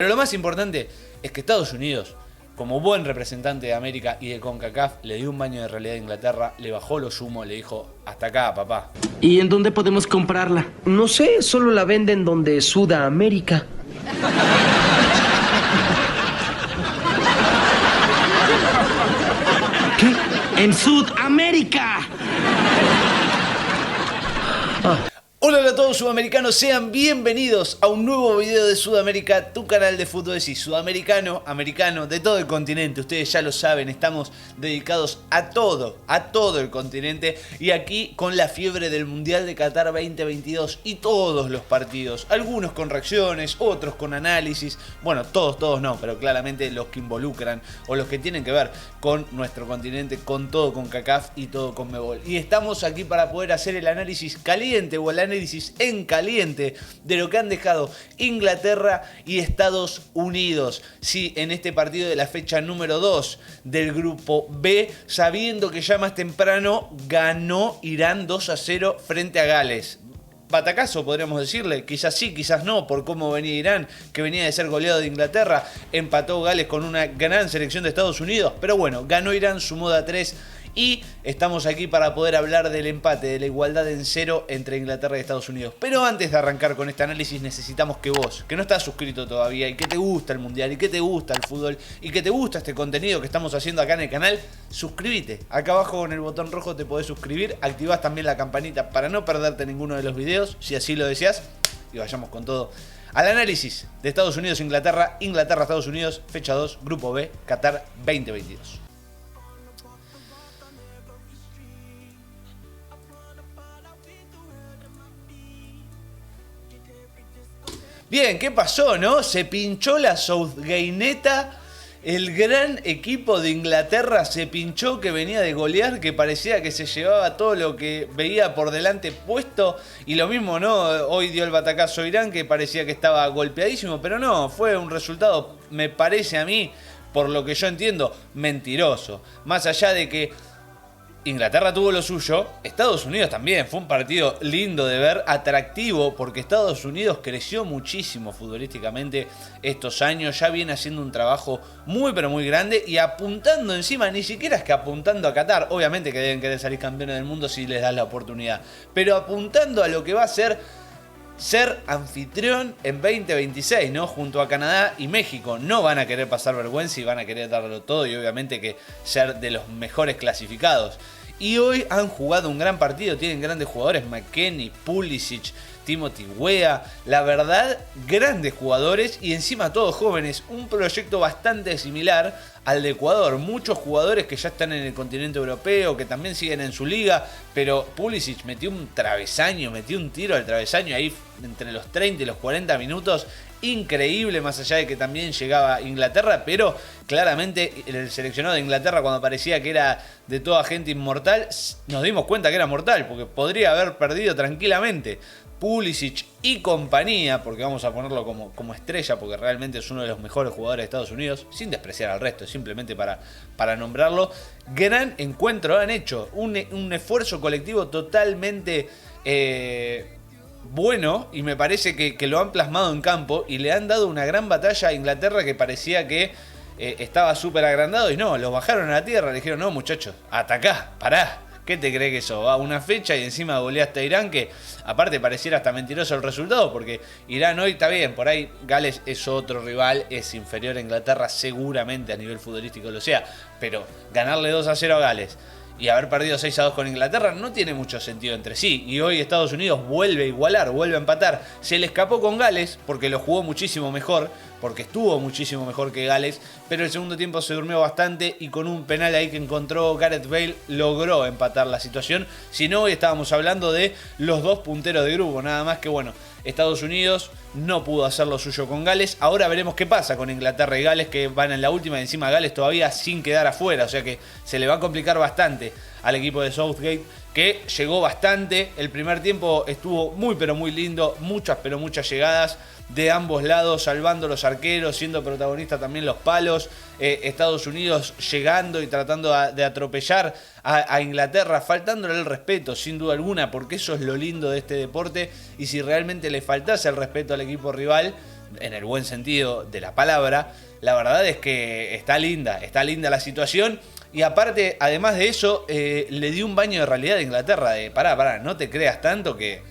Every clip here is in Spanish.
Pero lo más importante es que Estados Unidos, como buen representante de América y de CONCACAF, le dio un baño de realidad a Inglaterra, le bajó los humos, le dijo, hasta acá, papá. ¿Y en dónde podemos comprarla? No sé, solo la venden donde Sudamérica. ¿Qué? ¡En Sudamérica! Hola a todos sudamericanos, sean bienvenidos a un nuevo video de Sudamérica, tu canal de fútbol es sudamericano, americano, de todo el continente. Ustedes ya lo saben, estamos dedicados a todo el continente y aquí con la fiebre del Mundial de Qatar 2022 y todos los partidos, algunos con reacciones, otros con análisis, bueno, todos no, pero claramente los que involucran o los que tienen que ver con nuestro continente, con todo con CONCACAF y todo con Mebol. Y estamos aquí para poder hacer el análisis caliente o el análisis en caliente de lo que han dejado Inglaterra y Estados Unidos. Sí, en este partido de la fecha número 2 del grupo B, sabiendo que ya más temprano ganó Irán 2-0 frente a Gales. Batacazo, podríamos decirle, quizás sí, quizás no, por cómo venía Irán, que venía de ser goleado de Inglaterra, empató Gales con una gran selección de Estados Unidos, pero bueno, ganó Irán, sumó de a 3 y estamos aquí para poder hablar del empate, de la igualdad en 0 entre Inglaterra y Estados Unidos. Pero antes de arrancar con este análisis necesitamos que vos, que no estás suscrito todavía y que te gusta el Mundial y que te gusta el fútbol y que te gusta este contenido que estamos haciendo acá en el canal, suscríbete. Acá abajo con el botón rojo te podés suscribir, activás también la campanita para no perderte ninguno de los videos, si así lo deseas, y vayamos con todo al análisis de Estados Unidos-Inglaterra, Inglaterra-Estados Unidos, fecha 2, Grupo B, Qatar 2022. Bien, ¿qué pasó, no? Se pinchó la Southgate'neta. El gran equipo de Inglaterra se pinchó, que venía de golear, que parecía que se llevaba todo lo que veía por delante puesto. Y lo mismo, ¿no? Hoy dio el batacazo Irán, que parecía que estaba golpeadísimo, pero no, fue un resultado, me parece a mí, por lo que yo entiendo, mentiroso. Más allá de que Inglaterra tuvo lo suyo, Estados Unidos también. Fue un partido lindo de ver, atractivo, porque Estados Unidos creció muchísimo futbolísticamente estos años. Ya viene haciendo un trabajo muy pero muy grande y apuntando encima, ni siquiera es que apuntando a Qatar, obviamente que deben querer salir campeones del mundo si les das la oportunidad, pero apuntando a lo que va a ser anfitrión en 2026, ¿no? Junto a Canadá y México. No van a querer pasar vergüenza y van a querer darlo todo y obviamente que ser de los mejores clasificados. Y hoy han jugado un gran partido, tienen grandes jugadores, McKennie, Pulisic, Timothy Weah, la verdad, grandes jugadores y encima todos jóvenes, un proyecto bastante similar al de Ecuador, muchos jugadores que ya están en el continente europeo, que también siguen en su liga, pero Pulisic metió un travesaño, metió un tiro al travesaño ahí entre los 30 y los 40 minutos, increíble, más allá de que también llegaba Inglaterra, pero claramente el seleccionado de Inglaterra, cuando parecía que era de toda gente inmortal, nos dimos cuenta que era mortal, porque podría haber perdido tranquilamente. Pulisic y compañía, porque vamos a ponerlo como estrella, porque realmente es uno de los mejores jugadores de Estados Unidos, sin despreciar al resto, simplemente para nombrarlo. Gran encuentro han hecho, un esfuerzo colectivo totalmente bueno, y me parece que lo han plasmado en campo y le han dado una gran batalla a Inglaterra, que parecía que estaba súper agrandado, y no, los bajaron a la tierra, le dijeron, no muchachos, atacá, pará. ¿Qué te crees que eso? Va una fecha y encima goleaste a Irán, que aparte pareciera hasta mentiroso el resultado, porque Irán hoy está bien, por ahí Gales es otro rival, es inferior a Inglaterra seguramente a nivel futbolístico lo sea, pero ganarle 2-0 a Gales y haber perdido 6-2 con Inglaterra no tiene mucho sentido entre sí. Y hoy Estados Unidos vuelve a igualar, vuelve a empatar. Se le escapó con Gales porque lo jugó muchísimo mejor, porque estuvo muchísimo mejor que Gales, pero el segundo tiempo se durmió bastante y con un penal ahí que encontró Gareth Bale logró empatar la situación. Si no, hoy estábamos hablando de los dos punteros de grupo, nada más que bueno, Estados Unidos no pudo hacer lo suyo con Gales. Ahora veremos qué pasa con Inglaterra y Gales, que van en la última, y encima Gales todavía sin quedar afuera, o sea que se le va a complicar bastante al equipo de Southgate, que llegó bastante. El primer tiempo estuvo muy pero muy lindo, muchas pero muchas llegadas de ambos lados, salvando los arqueros, siendo protagonista también los palos. Estados Unidos llegando y tratando de atropellar a Inglaterra, faltándole el respeto sin duda alguna, porque eso es lo lindo de este deporte. Y si realmente le faltase el respeto al equipo rival, en el buen sentido de la palabra, la verdad es que está linda la situación. Y aparte, además de eso, le dio un baño de realidad a Inglaterra, de pará, no te creas tanto que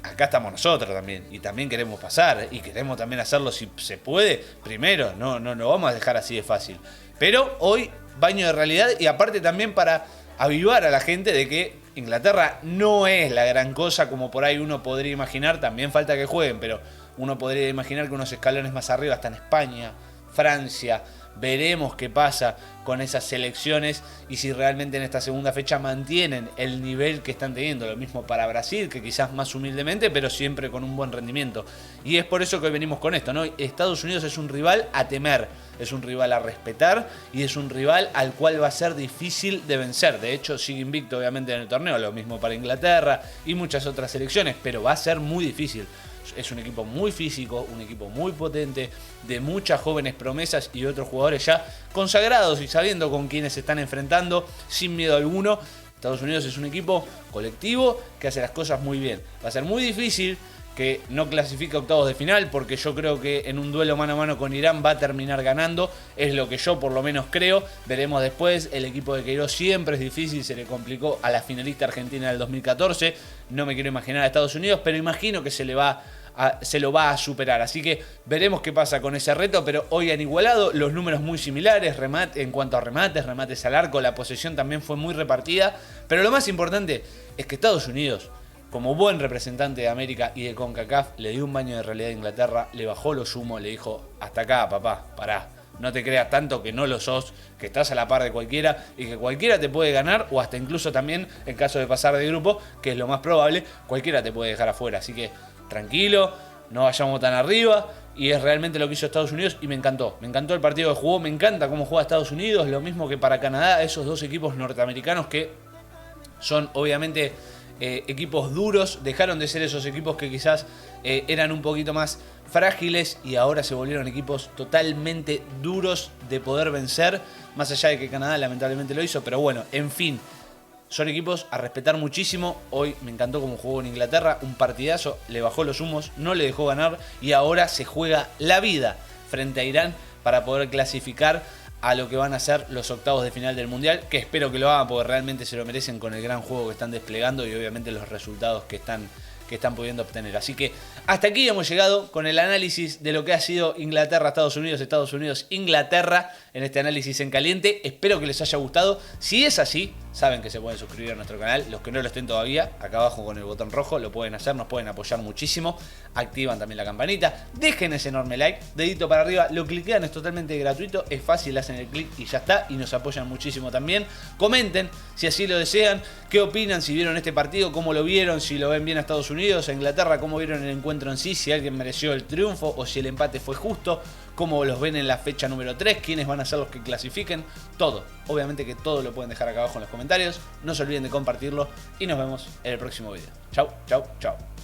acá estamos nosotros también, y también queremos pasar, y queremos también hacerlo si se puede, primero, no vamos a dejar así de fácil. Pero hoy, baño de realidad, y aparte también para avivar a la gente de que Inglaterra no es la gran cosa como por ahí uno podría imaginar, también falta que jueguen, pero uno podría imaginar que unos escalones más arriba están España, Francia. Veremos qué pasa con esas selecciones y si realmente en esta segunda fecha mantienen el nivel que están teniendo. Lo mismo para Brasil, que quizás más humildemente, pero siempre con un buen rendimiento. Y es por eso que hoy venimos con esto, ¿no? Estados Unidos es un rival a temer, es un rival a respetar y es un rival al cual va a ser difícil de vencer. De hecho, sigue invicto obviamente en el torneo, lo mismo para Inglaterra y muchas otras selecciones, pero va a ser muy difícil. Es un equipo muy físico, un equipo muy potente, de muchas jóvenes promesas y otros jugadores ya consagrados y sabiendo con quiénes se están enfrentando sin miedo alguno. Estados Unidos es un equipo colectivo que hace las cosas muy bien. Va a ser muy difícil que no clasifique a octavos de final, porque yo creo que en un duelo mano a mano con Irán va a terminar ganando, es lo que yo por lo menos creo. Veremos después, el equipo de Queiroz siempre es difícil, se le complicó a la finalista argentina del 2014, no me quiero imaginar a Estados Unidos, pero imagino que se lo va a superar, así que veremos qué pasa con ese reto. Pero hoy han igualado los números muy similares, en cuanto a remates al arco, la posesión también fue muy repartida, pero lo más importante es que Estados Unidos, como buen representante de América y de CONCACAF, le dio un baño de realidad a Inglaterra, le bajó los humos, le dijo: hasta acá, papá, pará, no te creas tanto que no lo sos, que estás a la par de cualquiera y que cualquiera te puede ganar, o hasta incluso también, en caso de pasar de grupo, que es lo más probable, cualquiera te puede dejar afuera. Así que tranquilo, no vayamos tan arriba, y es realmente lo que hizo Estados Unidos y me encantó el partido que jugó, me encanta cómo juega Estados Unidos, lo mismo que para Canadá, esos dos equipos norteamericanos que son obviamente equipos duros, dejaron de ser esos equipos que quizás eran un poquito más frágiles y ahora se volvieron equipos totalmente duros de poder vencer, más allá de que Canadá lamentablemente lo hizo, pero bueno, en fin, son equipos a respetar muchísimo. Hoy me encantó cómo jugó en Inglaterra, un partidazo, le bajó los humos, no le dejó ganar y ahora se juega la vida frente a Irán para poder clasificar a lo que van a ser los octavos de final del Mundial, que espero que lo hagan porque realmente se lo merecen con el gran juego que están desplegando y obviamente los resultados que están pudiendo obtener. Así que hasta aquí hemos llegado con el análisis de lo que ha sido Inglaterra, Estados Unidos, Inglaterra, en este análisis en caliente. Espero que les haya gustado. Si es así, saben que se pueden suscribir a nuestro canal. Los que no lo estén todavía, acá abajo con el botón rojo lo pueden hacer, nos pueden apoyar muchísimo. Activan también la campanita, dejen ese enorme like, dedito para arriba, lo cliquean, es totalmente gratuito, es fácil, hacen el clic y ya está, y nos apoyan muchísimo también. Comenten si así lo desean, qué opinan, si vieron este partido, cómo lo vieron, si lo ven bien a Estados Unidos, a Inglaterra, cómo vieron el encuentro en sí, si alguien mereció el triunfo o si el empate fue justo, cómo los ven en la fecha número 3, quiénes van a ser los que clasifiquen, todo. Obviamente que todo lo pueden dejar acá abajo en los comentarios, no se olviden de compartirlo y nos vemos en el próximo video. Chau, chau, chau.